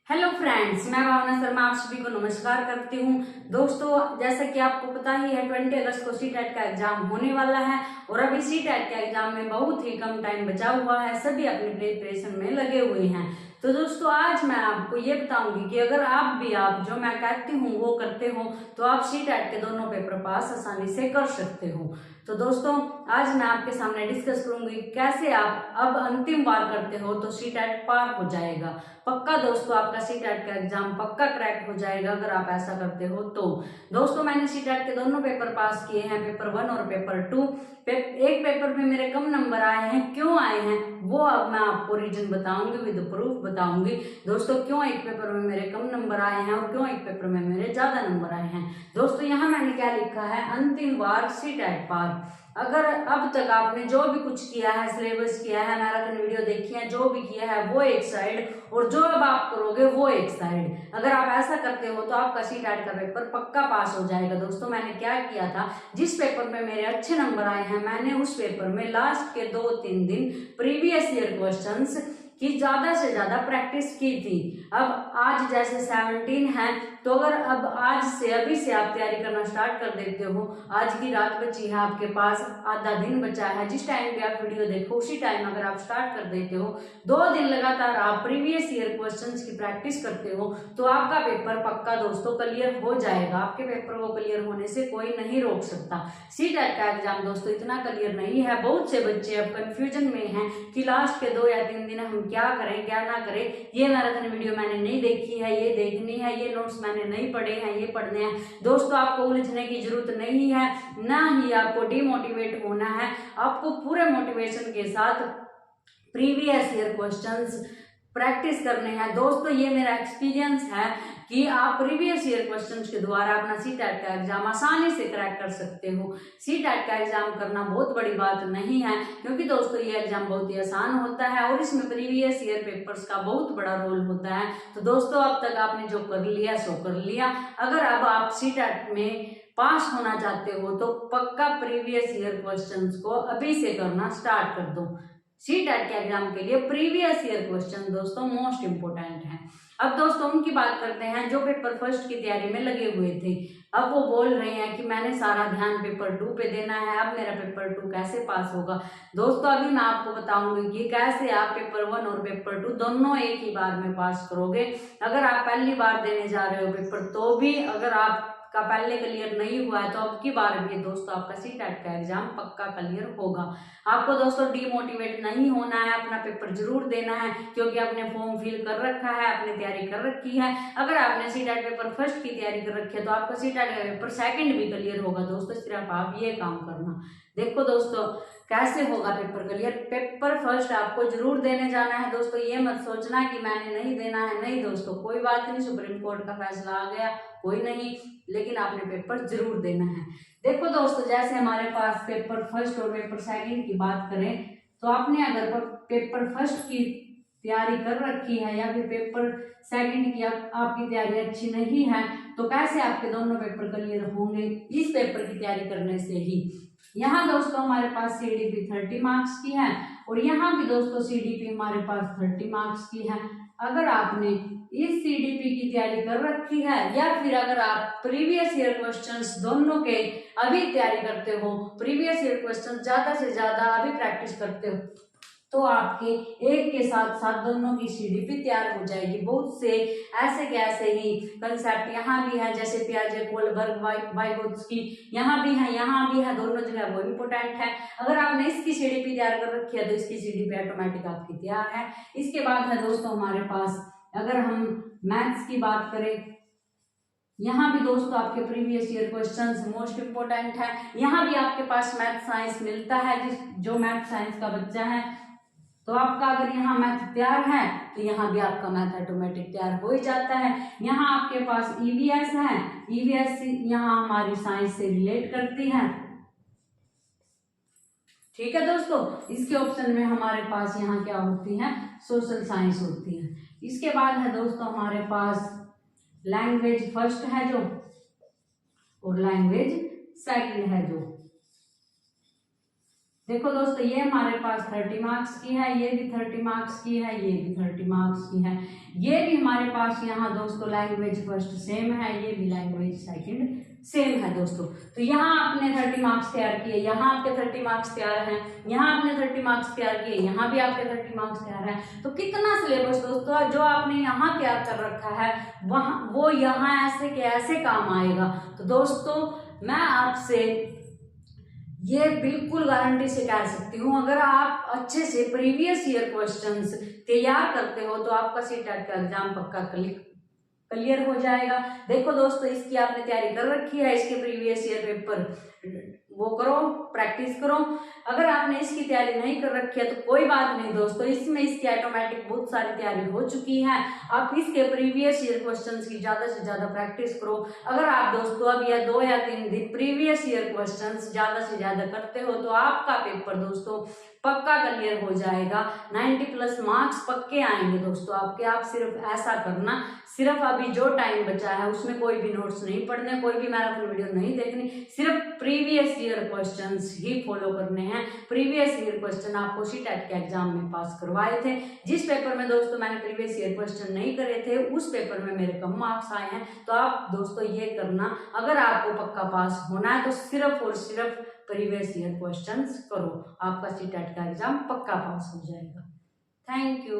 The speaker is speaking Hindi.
हेलो फ्रेंड्स, मैं भावना शर्मा आप सभी को नमस्कार करती हूँ। दोस्तों, जैसा कि आपको पता ही है 20 अगस्त को सीटेट का एग्जाम होने वाला है और अभी सीटेट के एग्जाम में बहुत ही कम टाइम बचा हुआ है। सभी अपनी प्रिपरेशन में लगे हुए हैं। तो दोस्तों, आज मैं आपको ये बताऊंगी कि अगर आप जो मैं कहती हूँ वो करते हो तो आप सीटेट के दोनों पेपर पास आसानी से कर सकते हो। तो दोस्तों, आज मैं आपके सामने डिस्कस करूंगी कैसे आप अब अंतिम बार करते हो तो सीटेट पार हो जाएगा। पक्का दोस्तों, आपका सीटेट का एग्जाम पक्का क्रैक हो जाएगा अगर आप ऐसा करते हो तो। दोस्तों, मैंने सीटेट के दोनों पेपर पास किए हैं, पेपर 1 और पेपर 2। एक पेपर में मेरे कम नंबर आए हैं, क्यों आए हैं वो अब मैं आपको रीजन बताऊंगी, विद प्रूफ बताऊंगी। दोस्तों, क्यों एक पेपर में मेरे कम नंबर आए हैं और क्यों एक पेपर में मेरे ज्यादा नंबर आए हैं। दोस्तों, यहाँ मैंने क्या लिखा है, अंतिम बार सीटेट पार। अगर अब तक आपने जो भी कुछ किया है, सिलेबस किया है, मैराथन वीडियो देखी है, जो भी किया है वो एक साइड और जो अब आप करोगे वो एक साइड, अगर आप ऐसा करते हो तो आपका सीटेट का पेपर पक्का पास हो जाएगा। दोस्तों, मैंने क्या किया था, जिस पेपर में मेरे अच्छे नंबर आए हैं मैंने उस पेपर में लास्ट के 2-3 दिन प्रीवियस ईयर क्वेश्चंस की ज्यादा से ज्यादा प्रैक्टिस की थी। अब आज जैसे 17 है तो अगर अब आज से अभी से आप तैयारी करना स्टार्ट कर देते हो, आज की रात बची है आपके पास, आधा दिन बचा है, जिस टाइम पे आप वीडियो देखो उसी टाइम अगर आप स्टार्ट कर देते हो, 2 दिन लगातार आप प्रीवियस ईयर क्वेश्चंस की प्रैक्टिस करते हो तो आपका पेपर पक्का दोस्तों क्लियर हो जाएगा। आपके पेपर को क्लियर होने से कोई नहीं रोक सकता। सीटेट का एग्जाम दोस्तों इतना क्लियर नहीं है। बहुत से बच्चे अब कंफ्यूजन में हैं कि लास्ट के 2 या 3 दिन हम क्या करें क्या ना करें, ये मैराथन वीडियो मैंने नहीं देखी है, ये देखनी है, ये नोट्स मैंने नहीं पढ़े हैं, ये पढ़ने हैं। दोस्तों, आपको उलझने की जरूरत नहीं है, ना ही आपको डिमोटिवेट होना है। आपको पूरे मोटिवेशन के साथ प्रीवियस ईयर क्वेश्चंस प्रैक्टिस करने हैं। दोस्तों, ये मेरा एक्सपीरियंस है कि आप प्रीवियस ईयर क्वेश्चंस के द्वारा अपना सीटेट का एग्जाम आसानी से क्रैक कर सकते हो। सीटेट का एग्जाम करना बहुत बड़ी बात नहीं है, क्योंकि दोस्तों ये एग्जाम बहुत ही आसान होता है और इसमें प्रीवियस ईयर पेपर्स का बहुत बड़ा रोल होता है। तो दोस्तों, अब तक आपने जो कर लिया सो कर लिया। अगर अब आप सीटेट में पास होना चाहते हो तो पक्का प्रीवियस ईयर क्वेश्चंस को अभी से करना स्टार्ट कर दो। सीटेट के एग्जाम के लिए प्रीवियस ईयर क्वेश्चन दोस्तों मोस्ट इंपोर्टेंट है। अब दोस्तों उनकी बात करते हैं जो पेपर फर्स्ट की तैयारी में लगे हुए थे। अब वो बोल रहे हैं कि मैंने सारा ध्यान पेपर 2 पे देना है, अब मेरा पेपर 2 कैसे पास होगा। दोस्तों, अभी मैं आपको बताऊंगी कि कैसे आप पेपर 1 और पेपर 2 दोनों एक ही बार में पास करोगे। अगर आप पहली बार देने जा रहे हो पेपर तो भी अगर आप का पहले क्लियर नहीं हुआ है तो अब की बार भी दोस्तों आपका सीटेट का एग्जाम पक्का क्लियर होगा। आपको दोस्तों डीमोटिवेट नहीं होना है, अपना पेपर जरूर देना है, क्योंकि आपने फॉर्म फिल कर रखा है, आपने तैयारी कर रखी है। अगर आपने सीटेट पेपर फर्स्ट की तैयारी कर रखी है तो आपका सीटेट का पेपर सेकंड भी क्लियर होगा। दोस्तों, सिर्फ आप ये काम करना। देखो दोस्तों, कैसे होगा पेपर क्लियर। पेपर फर्स्ट आपको जरूर देने जाना है। दोस्तों, ये मत सोचना कि मैंने नहीं देना है, नहीं दोस्तों, कोई बात नहीं, सुप्रीम कोर्ट का फैसला आ गया कोई नहीं, लेकिन आपने पेपर जरूर देना है। देखो दोस्तों, जैसे हमारे पास पेपर फर्स्ट और पेपर सेकंड की बात करें तो आपने अगर पेपर फर्स्ट की तैयारी कर रखी है या फिर पेपर सेकंड की आपकी तैयारी अच्छी नहीं है तो कैसे आपके दोनों पेपर क्लियर होंगे, इस पेपर की तैयारी करने से ही। यहाँ दोस्तों हमारे पास सीडीपी 30 मार्क्स की है और यहाँ भी दोस्तों सीडीपी हमारे पास 30 मार्क्स की है। अगर आपने इस सीडीपी की तैयारी कर रखी है या फिर अगर आप प्रीवियस ईयर क्वेश्चंस दोनों के अभी तैयारी करते हो, प्रीवियस ईयर क्वेश्चंस ज्यादा से ज्यादा अभी प्रैक्टिस करते हो तो आपके एक के साथ साथ दोनों की सीडीपी तैयार हो जाएगी। बहुत से ऐसे के ऐसे ही कंसेप्ट यहाँ भी है, जैसे पियाजे, कोलबर्ग, वाइगोत्स्की यहाँ भी है, दोनों जो है वो इम्पोर्टेंट है। अगर आपने इसकी सीडीपी तैयार कर रखी है तो इसकी सीडीपी ऑटोमेटिक आपकी तैयार है। इसके बाद है दोस्तों हमारे पास, अगर हम मैथ्स की बात करें, यहाँ भी दोस्तों आपके previous year questions most important है। यहाँ भी आपके पास मैथ साइंस मिलता है, जो मैथ साइंस का बच्चा है तो आपका अगर यहाँ मैथ तैयार है तो यहाँ भी आपका मैथ ऑटोमेटिक तैयार हो ही जाता है। यहाँ आपके पास ईवीएस है, ईवीएस यहाँ हमारी साइंस से रिलेट करती है। ठीक है दोस्तों, इसके ऑप्शन में हमारे पास यहाँ क्या होती है, सोशल साइंस होती है। इसके बाद है दोस्तों हमारे पास लैंग्वेज फर्स्ट है जो और लैंग्वेज सेकंड है जो। देखो दोस्तों, ये हमारे पास 30 मार्क्स की है, ये भी 30 मार्क्स की है, ये भी 30 मार्क्स की है। ये भी हमारे पास यहाँ दोस्तों लैंग्वेज फर्स्ट सेम है, ये भी लैंग्वेज सेकंड सेम है दोस्तों। तो यहाँ आपने 30 मार्क्स तैयार किए, यहाँ आपके 30 मार्क्स तैयार हैं, यहाँ आपने 30 मार्क्स तैयार किए, यहाँ भी आपके 30 मार्क्स तैयार हैं। तो कितना सिलेबस दोस्तों जो आपने यहाँ तैयार कर रखा है वहाँ वो यहाँ ऐसे के ऐसे काम आएगा। तो दोस्तों मैं आपसे ये बिल्कुल गारंटी से कह सकती हूँ, अगर आप अच्छे से प्रीवियस ईयर क्वेश्चंस तैयार करते हो तो आपका सीटेट का एग्जाम पक्का क्लियर हो जाएगा। देखो दोस्तों, इसकी आपने तैयारी कर रखी है, इसके प्रीवियस ईयर पेपर वो करो, प्रैक्टिस करो। अगर आपने इसकी तैयारी नहीं कर रखी है तो कोई बात नहीं दोस्तों, इसमें इसकी ऑटोमेटिक बहुत सारी तैयारी हो चुकी है। आप इसके प्रीवियस ईयर क्वेश्चंस की ज़्यादा से ज़्यादा प्रैक्टिस करो। अगर आप दोस्तों अब या 2 या 3 दिन प्रीवियस ईयर क्वेश्चंस ज़्यादा से ज़्यादा करते हो तो आपका पेपर दोस्तों पक्का क्लियर हो जाएगा। 90+ मार्क्स पक्के आएंगे दोस्तों आपके। आप सिर्फ ऐसा करना, सिर्फ अभी जो टाइम बचा है उसमें कोई भी नोट्स नहीं पढ़ने, कोई भी मैराथन वीडियो नहीं देखनी, सिर्फ प्रीवियस ईयर क्वेश्चंस ही फॉलो करने हैं। प्रीवियस ईयर क्वेश्चन आपको सीटेट के एग्जाम में पास करवाए थे। जिस पेपर में दोस्तों मैंने प्रीवियस ईयर क्वेश्चन नहीं करे थे उस पेपर में मेरे कम मार्क्स आए हैं। तो आप दोस्तों ये करना, अगर आपको पक्का पास होना है तो सिर्फ और सिर्फ प्रीवियस ईयर क्वेश्चंस करो, आपका सीटेट का एग्जाम पक्का पास हो जाएगा। Thank you.